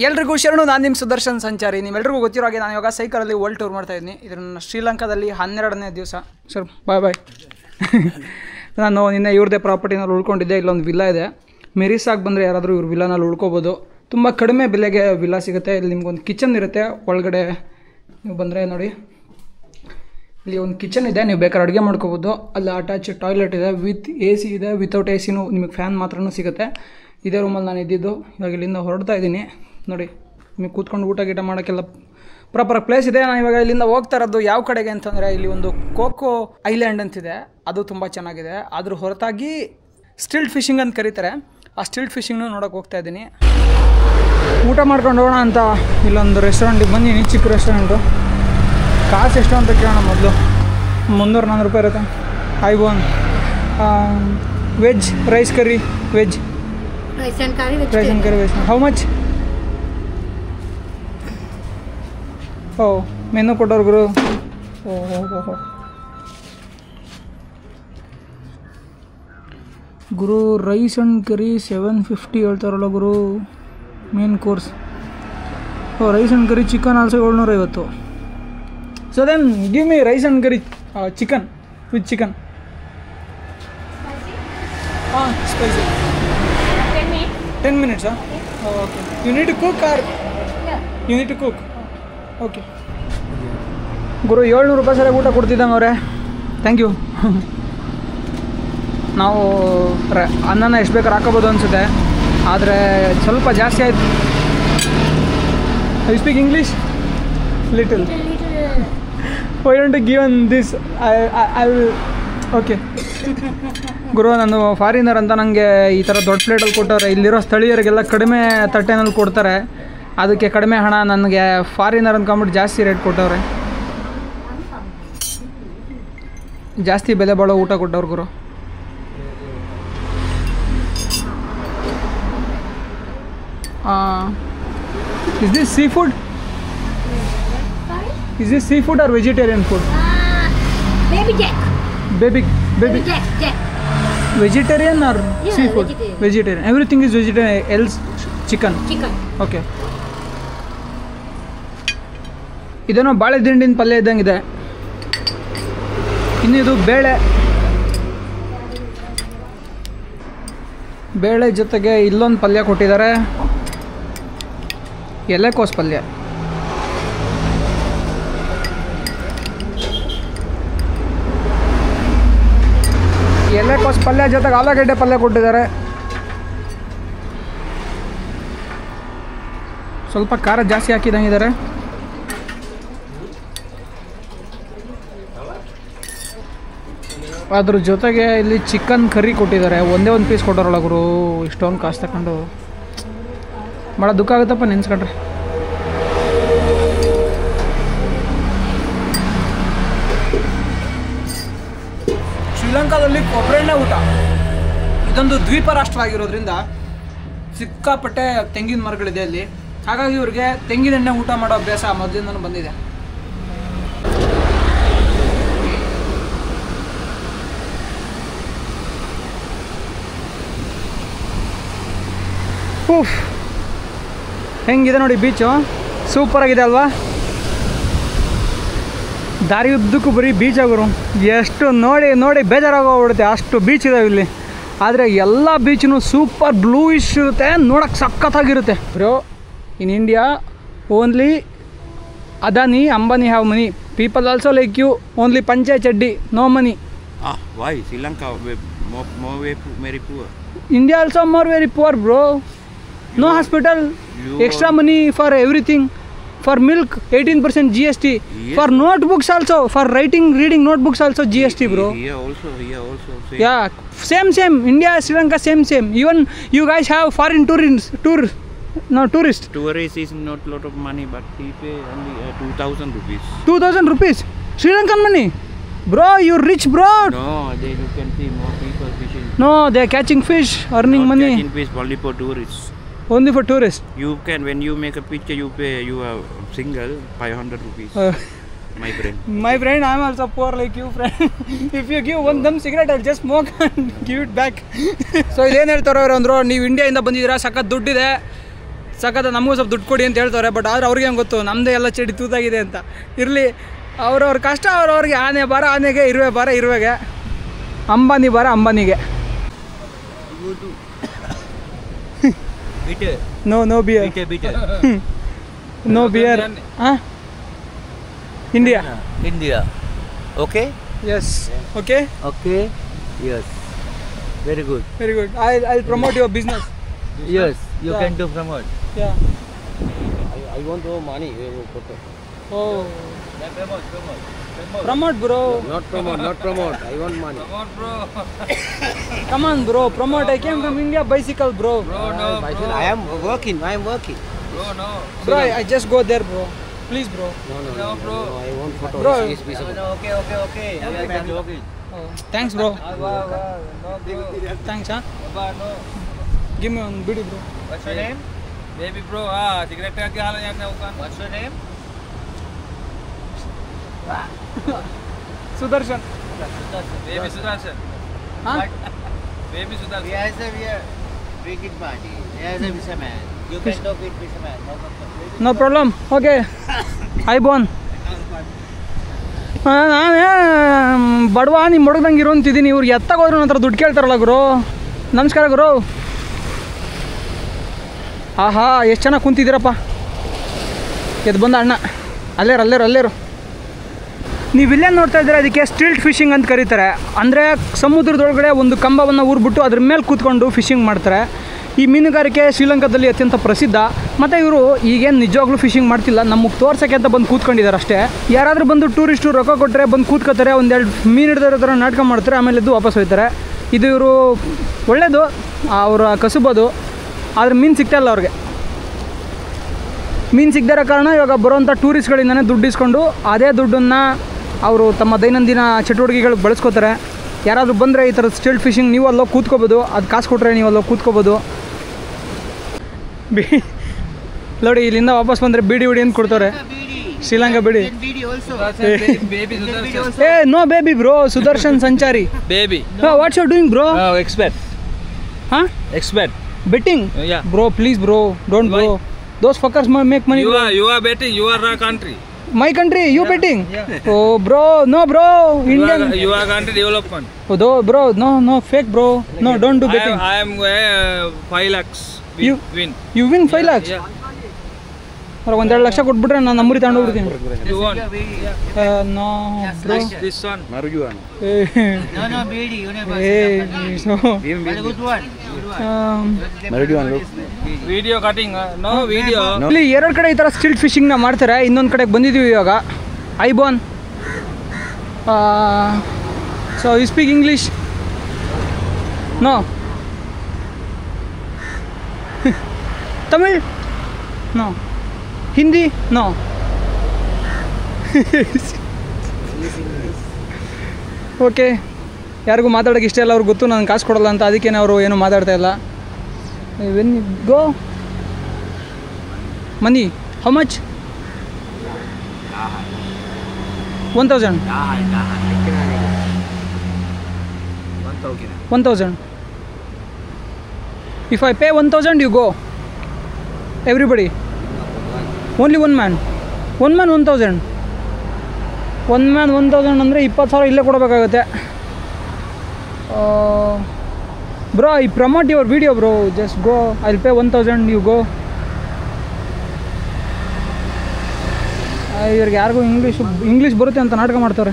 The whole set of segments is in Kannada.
ಎಲ್ರಿಗೂ ಶರಣು. ನಾನು ನಿಮ್ಮ ಸುದರ್ಶನ್ ಸಂಚಾರಿ. ನಿಮ್ಮೆಲ್ರಿಗೂ ಗೊತ್ತಿರೋ ಹಾಗೆ ನಾನು ಇವಾಗ ಸೈಕಲಲ್ಲಿ ವರ್ಲ್ಡ್ ಟೂರ್ ಮಾಡ್ತಾಯಿದ್ದೀನಿ. ಇದನ್ನು ಶ್ರೀಲಂಕಾದಲ್ಲಿ 12ನೇ ದಿವಸ. Sir bye. ನಾನು ನಿನ್ನೆ ಇವ್ರದ್ದೇ ಪ್ರಾಪರ್ಟಿನಲ್ಲಿ ಉಳ್ಕೊಂಡಿದ್ದೆ. ಇಲ್ಲೊಂದು ವಿಲ್ಲಾ ಇದೆ. ಮೆರಿಸಾಗಿ ಬಂದರೆ ಯಾರಾದರೂ ಇವ್ರ ವಿಲ್ಲಾನಲ್ಲಿ ಉಳ್ಕೋಬೋದು. ತುಂಬ ಕಡಿಮೆ ಬೆಲೆಗೆ ವಿಲ್ಲಾ ಸಿಗುತ್ತೆ. ಇಲ್ಲಿ ನಿಮ್ಗೊಂದು ಕಿಚನ್ ಇರುತ್ತೆ. ಒಳಗಡೆ ನೀವು ಬಂದರೆ ನೋಡಿ, ಇಲ್ಲಿ ಒಂದು ಕಿಚನ್ ಇದೆ. ನೀವು ಬೇಕಾದ್ರೆ ಅಡುಗೆ ಮಾಡ್ಕೋಬೋದು. ಅಲ್ಲಿ ಅಟ್ಯಾಚ್ ಟಾಯ್ಲೆಟ್ ಇದೆ. ವಿತ್ AC ಇದೆ. ವಿತೌಟ್ ACನೂ ನಿಮಗೆ ಫ್ಯಾನ್ ಮಾತ್ರನೂ ಸಿಗುತ್ತೆ. ಇದೇ ರೂಮಲ್ಲಿ ನಾನು ಇದ್ದಿದ್ದು. ಇವಾಗ ಇಲ್ಲಿಂದ ಹೊರಡ್ತಾ ಇದ್ದೀನಿ. ನೋಡಿ, ನಿಮಗೆ ಕೂತ್ಕೊಂಡು ಊಟ ಗೀಟ ಮಾಡೋಕ್ಕೆಲ್ಲ ಪ್ರಾಪರ್ ಪ್ಲೇಸ್ ಇದೆ. ನಾನು ಇವಾಗ ಇಲ್ಲಿಂದ ಹೋಗ್ತಾ ಇರೋದು ಯಾವ ಕಡೆಗೆ ಅಂತಂದರೆ, ಇಲ್ಲಿ ಒಂದು ಕೋಕೋ ಐಲ್ಯಾಂಡ್ ಅಂತಿದೆ. ಅದು ತುಂಬ ಚೆನ್ನಾಗಿದೆ. ಅದ್ರ ಹೊರತಾಗಿ ಸ್ಟಿಲ್ಟ್ ಫಿಶಿಂಗ್ ಅಂತ ಕರೀತಾರೆ. ಆ ಸ್ಟಿಲ್ಟ್ ಫಿಶಿಂಗ್ನೂ ನೋಡೋಕೆ ಹೋಗ್ತಾ ಇದ್ದೀನಿ. ಊಟ ಮಾಡ್ಕೊಂಡು ಹೋಗೋಣ ಅಂತ ಇಲ್ಲೊಂದು ರೆಸ್ಟೋರೆಂಟಿಗೆ ಬಂದಿನಿ. ಚಿಕ್ಕ ರೆಸ್ಟೋರೆಂಟು. ಕಾಸು ಎಷ್ಟು ಅಂತ ಕೇಳೋಣ ಮೊದಲು. 300-400 ರೂಪಾಯಿ ಇರುತ್ತೆ. ಐಬೋನ್ veg rice curry veg rice and curry veg. How much? Oh menu ಕೊಟ್ಟವ್ರು ಗುರು. ಓಹೋ ಗುರು, ರೈಸ್ ಆ್ಯಂಡ್ ಕರಿ 750 ಹೇಳ್ತಾರಲ್ಲ ಗುರು, main course. Oh rice and curry chicken also 750. So then give me rice and curry chicken with chicken. ಹಾಂ spicy. 10 minutes. Okay. You need to cook are you need to cook? Okay ಗುರು, 700 ರೂಪಾಯಿ ಸರಿಯಾಗಿ ಊಟ ಕೊಡ್ತಿದ್ದಂಗೆ ಅವರೇ. Thank you. ನಾವು ಅನ್ನನ ಎಷ್ಟು ಬೇಕಾದ್ರೆ ಹಾಕೋಬೋದು ಅನಿಸುತ್ತೆ, ಆದರೆ ಸ್ವಲ್ಪ ಜಾಸ್ತಿ ಆಯಿತು. You speak English? Little. Why don't give an this? I will. Okay ಗುರು, ನಾನು ಫಾರಿನರ್ ಅಂತ ನನಗೆ ಈ ಥರ ದೊಡ್ಡ ಪ್ಲೇಟಲ್ಲಿ ಕೊಟ್ಟವ್ರೆ. ಇಲ್ಲಿರೋ ಸ್ಥಳೀಯರಿಗೆಲ್ಲ ಕಡಿಮೆ ತಟ್ಟೆನಲ್ಲಿ ಕೊಡ್ತಾರೆ. ಅದಕ್ಕೆ ಕಡಿಮೆ ಹಣ. ನನಗೆ ಫಾರಿನರ್ ಅಂದ್ಕೊಂಬಿಟ್ಟು ಜಾಸ್ತಿ ರೇಟ್ ಕೊಟ್ಟವ್ರೆ. ಜಾಸ್ತಿ ಬೆಲೆ ಬಾಳೋ ಊಟ ಕೊಟ್ಟವ್ರು ಗುರು. Is this seafood? Is this seafood or vegetarian food? Baby jack. Baby Jack. Vegetarian or seafood? Vegetarian. Everything is vegetarian. Else chicken. Okay. ಇದೇನೋ ಬಾಳೆ ದಿಂಡಿನ ಪಲ್ಯ ಇದ್ದಂಗಿದೆ. ಇನ್ನಿದು ಬೇಳೆ ಜೊತೆಗೆ ಇಲ್ಲೊಂದು ಪಲ್ಯ ಕೊಟ್ಟಿದ್ದಾರೆ. ಎಲೆಕೋಸು ಪಲ್ಯ. ಎಲೆಕೋಸು ಪಲ್ಯ ಜೊತೆಗೆ ಆಲೂಗಡ್ಡೆ ಪಲ್ಯ ಕೊಟ್ಟಿದ್ದಾರೆ. ಸ್ವಲ್ಪ ಖಾರ ಜಾಸ್ತಿ ಹಾಕಿದಂಗಿದ್ದಾರೆ. ಅದ್ರ ಜೊತೆಗೆ ಇಲ್ಲಿ ಚಿಕನ್ ಕರಿ ಕೊಟ್ಟಿದ್ದಾರೆ. ಒಂದೇ ಒಂದು ಪೀಸ್ ಕೊಟ್ಟೋರಲ್ಲ ಗುರು, ಇಷ್ಟೊಂದು ಕಾಸು ತಗೊಂಡು. ಭಾಳ ದುಃಖ ಆಗುತ್ತಪ್ಪ ನೆನ್ಸ್ಕೊಂಡ್ರೆ. ಶ್ರೀಲಂಕಾದಲ್ಲಿ ಕೊಬ್ಬರೆಣ್ಣೆ ಊಟ. ಇದೊಂದು ದ್ವೀಪ ರಾಷ್ಟ್ರ ಆಗಿರೋದ್ರಿಂದ ಸಿಕ್ಕಾಪಟ್ಟೆ ತೆಂಗಿನ ಮರಗಳಿದೆ ಅಲ್ಲಿ. ಹಾಗಾಗಿ ಇವ್ರಿಗೆ ತೆಂಗಿನೆಣ್ಣೆ ಊಟ ಮಾಡೋ ಅಭ್ಯಾಸ ಮೊದಲಿಂದನೂ ಬಂದಿದೆ. ಹೆಂಗಿದೆ ನೋಡಿ ಬೀಚು, ಸೂಪರಾಗಿದೆ ಅಲ್ವಾ? ದಾರಿ ಉದ್ದಕ್ಕೂ ಬರೀ ಬೀಚ್ ಆಗೋರು. ಎಷ್ಟು ನೋಡಿ ಬೇಜಾರಾಗೋಗ್ಬಿಡುತ್ತೆ, ಅಷ್ಟು ಬೀಚ್ ಇದಾವೆ ಇಲ್ಲಿ. ಆದರೆ ಎಲ್ಲ ಬೀಚ್ನೂ ಸೂಪರ್ ಬ್ಲೂಯಿಶ್ ಇರುತ್ತೆ, ನೋಡೋಕ್ಕೆ ಸಖತ್ತಾಗಿರುತ್ತೆ. Bro, in India only Adani Ambani have money. People also like you, only panche chaddi, no money. Why? Sri Lanka more very poor. India also more very poor, bro. No hospital, extra money for everything. For milk 18% GST. Yes. For notebooks also, for reading notebooks also GST, bro. Here also same. Yeah, same. India, Sri Lanka, same. Even you guys have foreign tourists. Tourist is not lot of money, but he pay only 2,000 rupees. 2,000 rupees? Sri Lankan money? Bro, you're rich, bro. No, you can see more people fishing. No, they're catching fish, earning not money. Catching fish only for tourists. Only for tourists? You can, when you make a picture, you pay, you are single, 500 rupees. My friend, I'm also poor like you, friend. If you give one them cigarette, I'll just smoke and give it back. So ಇದೇನು ಹೇಳ್ತಾರೋ ಅವರು ಅಂದರು, ನೀವು ಇಂಡಿಯಾದಿಂದ ಬಂದಿದ್ದೀರಾ, ಸಖತ್ ದುಡ್ಡಿದೆ, ಸಖತ್ ನಮಗೂ ಸ್ವಲ್ಪ ದುಡ್ಡು ಕೊಡಿ ಅಂತ ಹೇಳ್ತಾರೆ. ಬಟ್ ಆದ್ರೆ ಅವ್ರಿಗೆ ಹೆಂಗೆ ಗೊತ್ತು ನಮ್ಮದೇ ಎಲ್ಲ ಚಡಿ ತೂತಾಗಿದೆ ಅಂತ. ಇರಲಿ, ಅವ್ರವ್ರ ಕಷ್ಟ ಅವ್ರವ್ರಿಗೆ. ಆನೆ ಬಾರ ಆನೆಗೆ, ಇರುವೆ ಬಾರ ಇರುವೆಗೆ, ಅಂಬಾನಿ ಬಾರ ಅಂಬಾನಿಗೆ. No beer. No beer. ಹಾಂ, India. Okay? Yes. Okay? Okay. Yes. Very good. Very good. I'll promote your business. Yes, you Yeah. can do promote. Yeah. I want to money. Oh. Promote, bro. Not promote. I want money. Come on, bro. Promote. I came from India. Bicycle, bro. I am working. Bro, I just go there, bro. Please, bro. No, bro. I want photo. Bro. Okay. Oh, thanks, bro. Thanks, huh? Give me one video, bro. What's your name? Baby bro, cigarette ka kya haal hai ukan? What's your name? Sudarshan. Baby Sudarshan. Huh? Baby Sudarshan. We are cricket party. We are a fisherman. You can talk with fisherman. No problem. No problem. Okay. Hi, Bon. ನಾನು ಬಡವ ನಿಮ್ಮ ಹುಡುಗಂಗೆ ಇರೋ ಅಂತಿದ್ದೀನಿ. ಇವ್ರು ಎತ್ತಾಗೋದ್ರು ನನ್ನ ಹತ್ರ ದುಡ್ಡು ಕೇಳ್ತಾರಲ್ಲ ಗುರು. ನಮಸ್ಕಾರ ಗುರು. ಆಹಾ, ಎಷ್ಟು ಚೆನ್ನಾಗಿ ಕುಂತಿದ್ದೀರಪ್ಪ. ಎದ್ದು ಬಂದ ಅಣ್ಣ. ಅಲ್ಲೇರು. ನೀವು ಇಲ್ಲೇ ನೋಡ್ತಾ ಇದ್ದೀರಾ, ಇದಕ್ಕೆ ಸ್ಟಿಲ್ಟ್ ಫಿಶಿಂಗ್ ಅಂತ ಕರೀತಾರೆ. ಅಂದರೆ ಸಮುದ್ರದೊಳಗಡೆ ಒಂದು ಕಂಬವನ್ನು ಊರ್ಬಿಟ್ಟು ಅದ್ರ ಮೇಲೆ ಕೂತ್ಕೊಂಡು ಫಿಶಿಂಗ್ ಮಾಡ್ತಾರೆ. ಈ ಮೀನುಗಾರಿಕೆ ಶ್ರೀಲಂಕಾದಲ್ಲಿ ಅತ್ಯಂತ ಪ್ರಸಿದ್ಧ. ಮತ್ತು ಇವರು ಈಗೇನು ನಿಜವಾಗ್ಲೂ ಫಿಶಿಂಗ್ ಮಾಡ್ತಿಲ್ಲ, ನಮಗೆ ತೋರ್ಸೋಕ್ಕೆ ಅಂತ ಬಂದು ಕೂತ್ಕೊಂಡಿದ್ದಾರೆ ಅಷ್ಟೇ. ಯಾರಾದರೂ ಬಂದು ಟೂರಿಸ್ಟು ರೊಕ್ಕ ಕೊಟ್ಟರೆ ಬಂದು ಕೂತ್ಕೋತಾರೆ, ಒಂದೆರಡು ಮೀನು ಹಿಡಿದಿರೋ ಥರ ನಾಟಕ ಮಾಡ್ತಾರೆ, ಆಮೇಲೆ ಎದ್ದು ವಾಪಸ್ ಹೋಗ್ತಾರೆ. ಇದು ಇವರು ಒಳ್ಳೆಯದು, ಅವರ ಕಸುಬೋದು. ಆದರೆ ಮೀನು ಸಿಗ್ತಾಯಿಲ್ಲ ಅವ್ರಿಗೆ. ಮೀನು ಸಿಗದಿರೋ ಕಾರಣ ಇವಾಗ ಬರೋವಂಥ ಟೂರಿಸ್ಟ್ಗಳಿಂದನೇ ದುಡ್ಡು ಇಸ್ಕೊಂಡು ಅದೇ ದುಡ್ಡನ್ನು ಅವರು ತಮ್ಮ ದೈನಂದಿನ ಚಟುವಟಿಕೆಗಳಿಗೆ ಬಳಸ್ಕೋತಾರೆ. ಯಾರಾದರೂ ಬಂದರೆ ಈ ಥರ ಸ್ಟಿಲ್ಟ್ ಫಿಶಿಂಗ್ ನೀವು ಅಲ್ಲೋಗಿ ಕೂತ್ಕೋಬೋದು, ಅದು ಕಾಸು ಕೊಟ್ಟರೆ ನೀವು ಅಲ್ಲೋಗಿ ಕೂತ್ಕೋಬೋದು. ನೋಡಿ, ಇಲ್ಲಿಂದ ವಾಪಸ್ ಬಂದರೆ ಬೀಡಿ ಅಂತ ಕೊಡ್ತಾರೆ. ಶ್ರೀಲಂಕಾ ಬಿಡಿ. Baby Sudarshan. ಏ no baby bro, Sudarshan Sanchari. Baby. What's you doing bro? Expert. ಹಾಂ, Expert. Betting? Yeah. Bro please bro, don't bro. Those fuckers make money. You are betting. You are a country. My country, you betting? Oh bro, no bro, Indian. You are country development. Oh bro, no, fake bro. No, don't do betting. I am 5 lakhs. Win. You win 5 lakhs? Yeah. Or 1.5 lakh ಕೊಟ್ಬಿಟ್ರೆ ನಾನು ನಮ್ಮೂರಿ ತಗೊಂಡು ಹೋಗ್ಬಿಡ್ತೀನಿ. You want? No bro. This one. No, BD. You never. No. Very good one. Video cutting. No video. ಇಲ್ಲಿ ಎರಡು ಕಡೆ ಈ ಥರ ಸ್ಟಿಲ್ಟ್ ಫಿಶಿಂಗ್ನ ಮಾಡ್ತಾರೆ. ಇನ್ನೊಂದು ಕಡೆಗೆ ಬಂದಿದ್ದೀವಿ ಇವಾಗ. ಐಬೋನ್. So you speak English? No. Tamil? No. Hindi? No. Okay, ಯಾರಿಗೂ ಮಾತಾಡೋಕ್ಕೆ ಇಷ್ಟ ಇಲ್ಲ, ಅವ್ರಿಗೆ ಗೊತ್ತು ನಾನು ಕಾಸು ಕೊಡಲ್ಲ ಅಂತ, ಅದಕ್ಕೇನೆ ಅವರು ಏನೂ ಮಾತಾಡ್ತಾ ಇಲ್ಲ. When go money how much? 1000. 1000. If I pay 1000, you go. Everybody. Only one man. 1000. One man 1000 ಅಂದರೆ 20,000 ಇಲ್ಲೇ ಕೊಡಬೇಕಾಗುತ್ತೆ. Bro, I promote your video, bro. Just go. I'll pay 1000. You go. ಇವ್ರಿಗೆ ಯಾರಿಗೂ ಇಂಗ್ಲೀಷ್ ಬರುತ್ತೆ ಅಂತ ನಾಟಕ ಮಾಡ್ತಾರೆ.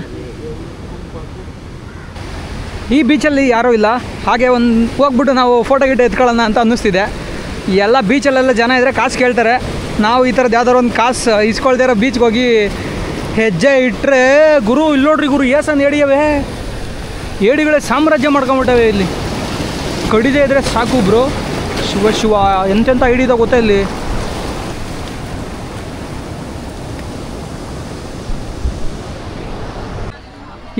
ಈ ಬೀಚಲ್ಲಿ ಯಾರೂ ಇಲ್ಲ. ಹಾಗೆ ಹೋಗ್ಬಿಟ್ಟು ನಾವು ಫೋಟೋ ಗಿಟೋ ಎತ್ಕೊಳ್ಳೋಣ ಅಂತ ಅನ್ನಿಸ್ತಿದೆ. ಎಲ್ಲ ಬೀಚಲ್ಲೆಲ್ಲ ಜನ ಇದ್ದರೆ ಕಾಸು ಕೇಳ್ತಾರೆ. ನಾವು ಈ ಥರದ್ದು ಯಾವ್ದಾರು ಒಂದು ಕಾಸು ಇಸ್ಕೊಳ್ದೇ ಇರೋ ಬೀಚ್ಗೆ ಹೋಗಿ ಹೆಜ್ಜೆ ಇಟ್ಟರೆ ಗುರು ಇಲ್ಲಿ ನೋಡ್ರಿ ಗುರು ಏಸನ್ ಏಡಿಯವೆ, ಏಡಿಗಳೇ ಸಾಮ್ರಾಜ್ಯ ಮಾಡ್ಕೊಂಬಿಟ್ಟವೆ ಇಲ್ಲಿ. ಕಡಿದೇ ಇದ್ದರೆ ಸಾಕು ಬ್ರೋ. ಶಿವ ಎಂತೆಂಥ ಹಿಡಿದ ಗೊತ್ತಾ ಇಲ್ಲಿ.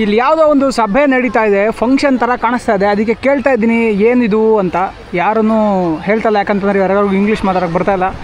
ಇಲ್ಲಿ ಯಾವುದೋ ಒಂದು ಸಭೆ ನಡೀತಾ ಇದೆ, ಫಂಕ್ಷನ್ ಥರ ಕಾಣಿಸ್ತಾ ಇದೆ. ಅದಕ್ಕೆ ಕೇಳ್ತಾ ಇದ್ದೀನಿ ಏನಿದು ಅಂತ. ಯಾರನ್ನೂ ಹೇಳ್ತಲ್ಲ, ಯಾಕಂತಂದರೆ ಯಾರಿಗೂ ಇಂಗ್ಲೀಷ್ ಮಾತಾಡೋಕ್ಕೆ ಬರ್ತಾಯಿಲ್ಲ.